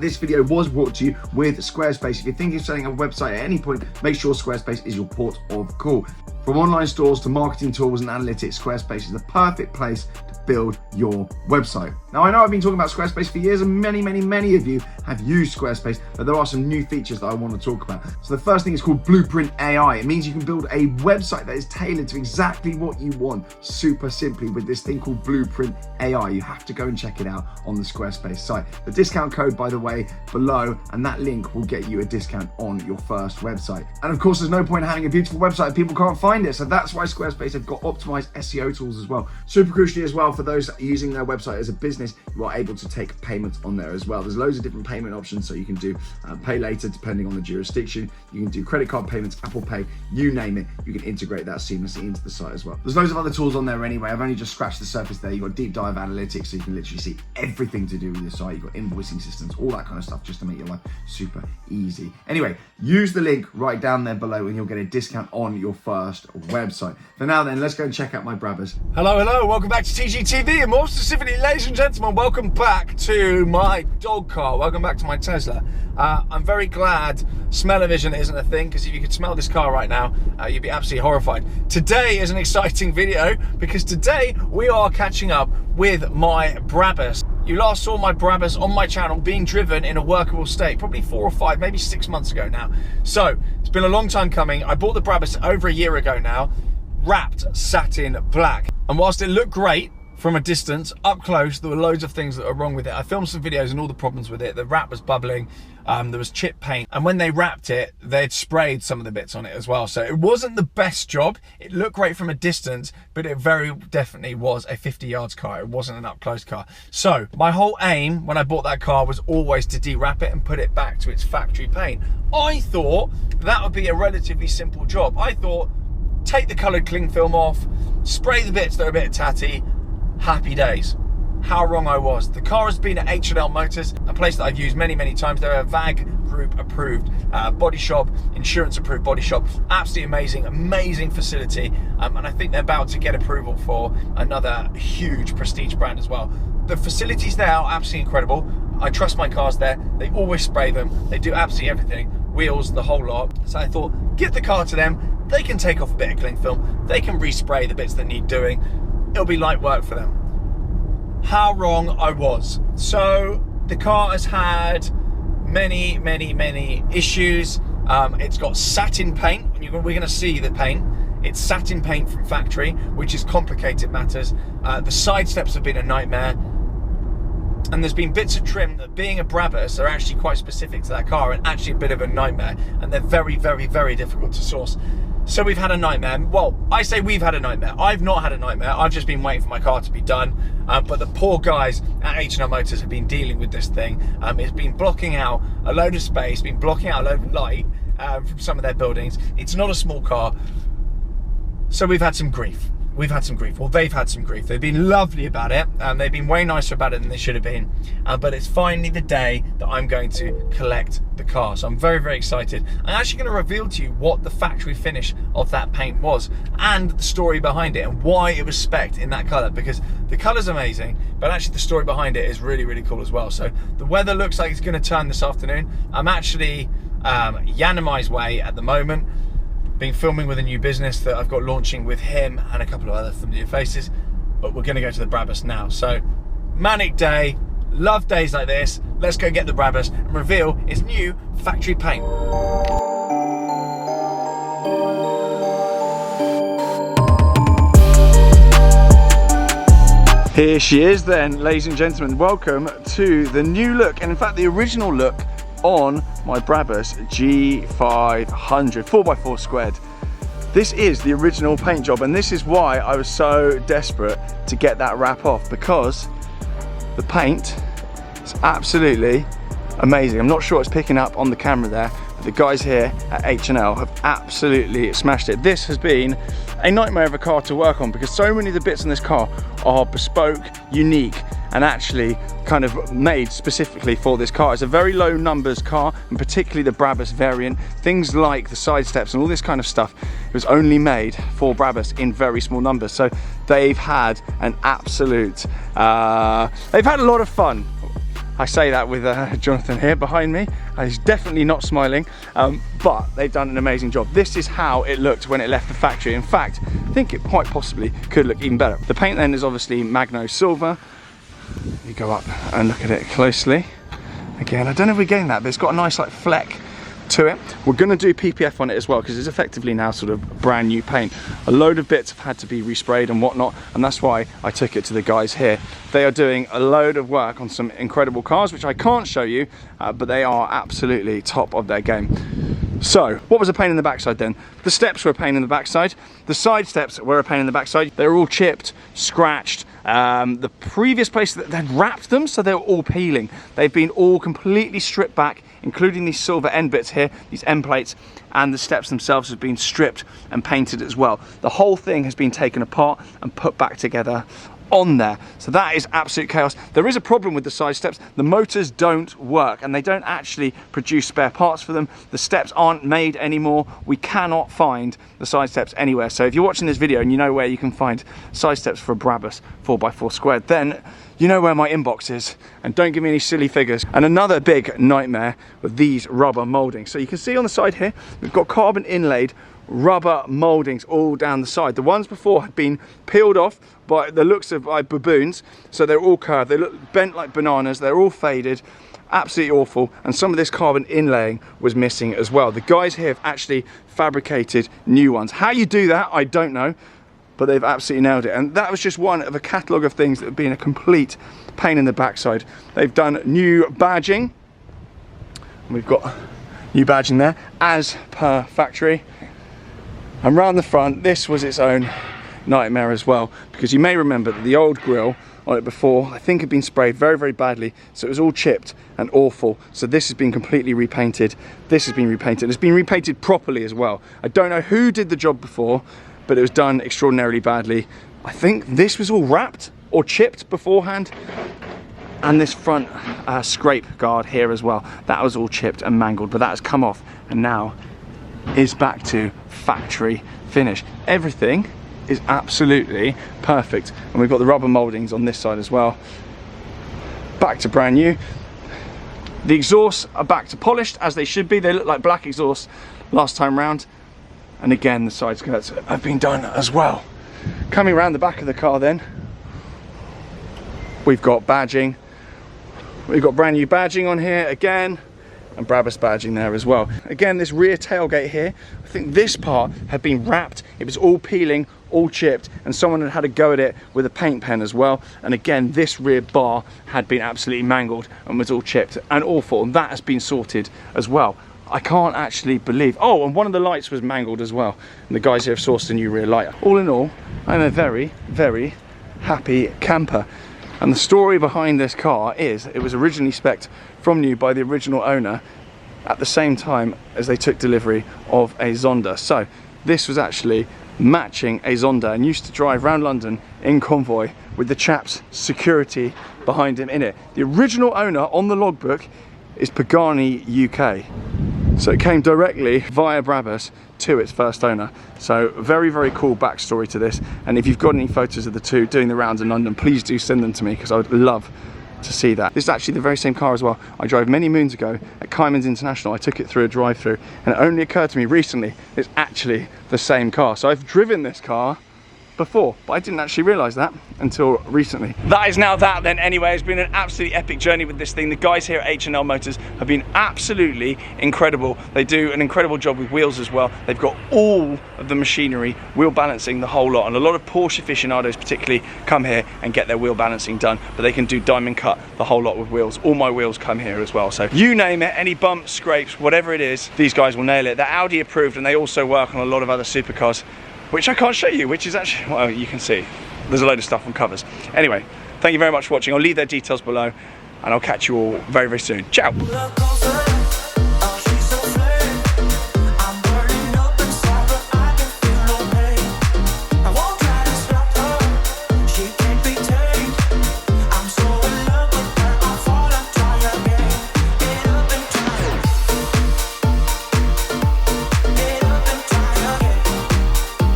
this video was brought to you with Squarespace. If you're thinking of setting up a website at any point, make sure Squarespace is your port of call. From online stores to marketing tools and analytics, Squarespace is the perfect place to build your website. Now, I know I've been talking about Squarespace for years, and many of you have used Squarespace, but there are some new features that I want to talk about. So the first thing is called Blueprint AI. It means you can build a website that is tailored to exactly what you want, super simply, with this thing called Blueprint AI. You have to go and check it out on the Squarespace site. The discount code, by the way, below, and that link will get you a discount on your first website. And of course, there's no point in having a beautiful website if people can't find it. So that's why Squarespace have got optimized SEO tools as well. Super crucially as well, for those using their website as a business, you are able to take payments on there as well. There's loads of different payment options, so you can do pay later depending on the jurisdiction. You can do credit card payments, Apple Pay, you name it. You can integrate that seamlessly into the site as well. There's loads of other tools on there anyway. I've only just scratched the surface there. You've got deep dive analytics, so you can literally see everything to do with your site. You've got invoicing systems, all that kind of stuff, just to make your life super easy. Anyway, use the link right down there below and you'll get a discount on your first website. For now then, let's go and check out my Brabus. Hello, welcome back to TGTV, and more specifically, ladies and gentlemen, welcome back to my dog car, welcome back to my Tesla. I'm very glad smell-o-vision isn't a thing, because if you could smell this car right now, you'd be absolutely horrified. Today is an exciting video, because today we are catching up with my Brabus. You last saw my Brabus on my channel being driven in a workable state, probably 4 or 5, maybe 6 months ago now. So, it's been a long time coming. I bought the Brabus over a year ago now, wrapped satin black. And whilst it looked great from a distance, up close, there were loads of things that were wrong with it. I filmed some videos and all the problems with it. The wrap was bubbling, there was chip paint. And when they wrapped it, they'd sprayed some of the bits on it as well. So it wasn't the best job. It looked great from a distance, but it very definitely was a 50 yards car. It wasn't an up close car. So my whole aim when I bought that car was always to de-wrap it and put it back to its factory paint. I thought that would be a relatively simple job. I thought, take the coloured cling film off, spray the bits that are a bit tatty, happy days. How wrong I was. The car has been at H&L Motors, a place that I've used many times. They're a VAG group approved body shop, insurance approved body shop. Absolutely amazing facility. And I think they're about to get approval for another huge prestige brand as well. The facilities there are absolutely incredible. I trust my cars there. They always spray them. They do absolutely everything. Wheels, the whole lot. So I thought, give the car to them. They can take off a bit of cling film. They can respray the bits that need doing. It'll be light work for them. How wrong I was. So the car has had many issues. It's got satin paint. We're going to see the paint. It's satin paint from factory, which is complicated matters. The side steps have been a nightmare. And there's been bits of trim that, being a Brabus, are actually quite specific to that car and actually a bit of a nightmare. And they're very difficult to source. So we've had a nightmare. Well, I say we've had a nightmare. I've not had a nightmare. I've just been waiting for my car to be done. But the poor guys at H&L Motors have been dealing with this thing. It's been blocking out a load of space, been blocking out a load of light from some of their buildings. It's not a small car. So we've had some grief. Well, they've had some grief. They've been lovely about it. They've been way nicer about it than they should have been. But it's finally the day that I'm going to collect the car. So I'm very excited. I'm actually going to reveal to you what the factory finish of that paint was and the story behind it and why it was spec'd in that colour, because the colour's amazing, but actually the story behind it is really cool as well. So the weather looks like it's going to turn this afternoon. I'm actually Yanamai's way at the moment. Been filming with a new business that I've got launching with him and a couple of other familiar faces, but we're going to go to the Brabus now. So manic day, love days like this. Let's go get the Brabus and reveal its new factory paint. Here she is then, ladies and gentlemen. Welcome to the new look, and in fact the original look on my Brabus G500 4x4 squared. This is the original paint job, and this is why I was so desperate to get that wrap off, because the paint is absolutely amazing. I'm not sure it's picking up on the camera there, but the guys here at H&L have absolutely smashed it. This has been a nightmare of a car to work on, because so many of the bits in this car are bespoke, unique, and actually kind of made specifically for this car. It's a very low numbers car, and particularly the Brabus variant. Things like the side steps and all this kind of stuff, it was only made for Brabus in very small numbers. So they've had an absolute, they've had a lot of fun. I say that with Jonathan here behind me. He's definitely not smiling, but they've done an amazing job. This is how it looked when it left the factory. In fact, I think it quite possibly could look even better. The paint then is obviously Magno Silver. You go up and look at it closely. Again, I don't know if we're getting that, but it's got a nice like fleck to it. We're going to do PPF on it as well because it's effectively now sort of brand new paint. A load of bits have had to be resprayed and whatnot, and that's why I took it to the guys here. They are doing a load of work on some incredible cars which I can't show you, but they are absolutely top of their game. So what was a pain in the backside then? The steps were a pain in the backside. The side steps were a pain in the backside. They were all chipped, scratched. The previous place that they'd wrapped them, so they were all peeling. They've been all completely stripped back, including these silver end bits here, these end plates, and the steps themselves have been stripped and painted as well. The whole thing has been taken apart and put back together on there. So that is absolute chaos. There is a problem with the side steps. The motors don't work and they don't actually produce spare parts for them. The steps aren't made anymore. We cannot find the side steps anywhere. So if you're watching this video and you know where you can find side steps for a Brabus 4x4 squared, then you know where my inbox is, and don't give me any silly figures. And another big nightmare with these rubber moldings. So you can see on the side here, we've got carbon inlaid rubber moldings all down the side. The ones before had been peeled off by the looks of baboons, so they're all curved, they look bent like bananas, they're all faded, absolutely awful, and some of this carbon inlaying was missing as well. The guys here have actually fabricated new ones. How you do that, I don't know, but they've absolutely nailed it. And that was just one of a catalogue of things that have been a complete pain in the backside. They've done new badging. We've got new badging there, as per factory. And round the front, this was its own nightmare as well, because you may remember that the old grille on it before, I think, had been sprayed very, very badly, so it was all chipped and awful. So this has been completely repainted. This has been repainted. It's been repainted properly as well. I don't know who did the job before, but it was done extraordinarily badly. I think this was all wrapped or chipped beforehand. And this front scrape guard here as well, that was all chipped and mangled, but that has come off and now is back to factory finish. Everything is absolutely perfect, and we've got the rubber moldings on this side as well, back to brand new. The exhausts are back to polished as they should be. They look like black exhausts last time round, and again the side skirts have been done as well. Coming around the back of the car then, we've got badging. We've got brand new badging on here again, and Brabus badging there as well. Again, this rear tailgate here, I think this part had been wrapped. It was all peeling, all chipped, and someone had had a go at it with a paint pen as well. And again, this rear bar had been absolutely mangled and was all chipped and awful, and that has been sorted as well. I can't actually believe, oh, and one of the lights was mangled as well, and the guys here have sourced a new rear light. All in all, I'm a very, very happy camper. And the story behind this car is it was originally spec'd from new by the original owner at the same time as they took delivery of a Zonda. So this was actually matching a Zonda and used to drive around London in convoy with the chap's security behind him in it. The original owner on the logbook is Pagani UK. So it came directly via Brabus to its first owner. So very, very cool backstory to this. And if you've got any photos of the two doing the rounds in London, please do send them to me, because I would love to see that. This is actually the very same car as well. I drove many moons ago at Cayman's International. I took it through a drive-through, and it only occurred to me recently it's actually the same car. So I've driven this car before, but I didn't actually realise that until recently. That is now that then. Anyway, it's been an absolutely epic journey with this thing. The guys here at H&L Motors have been absolutely incredible. They do an incredible job with wheels as well. They've got all of the machinery, wheel balancing, the whole lot, and a lot of Porsche aficionados particularly come here and get their wheel balancing done, but they can do diamond cut, the whole lot with wheels. All my wheels come here as well. So you name it, any bumps, scrapes, whatever it is, these guys will nail it. They're Audi approved, and they also work on a lot of other supercars, which I can't show you, which is actually, well, you can see. There's a load of stuff on covers. Anyway, thank you very much for watching. I'll leave their details below, and I'll catch you all very, very soon. Ciao.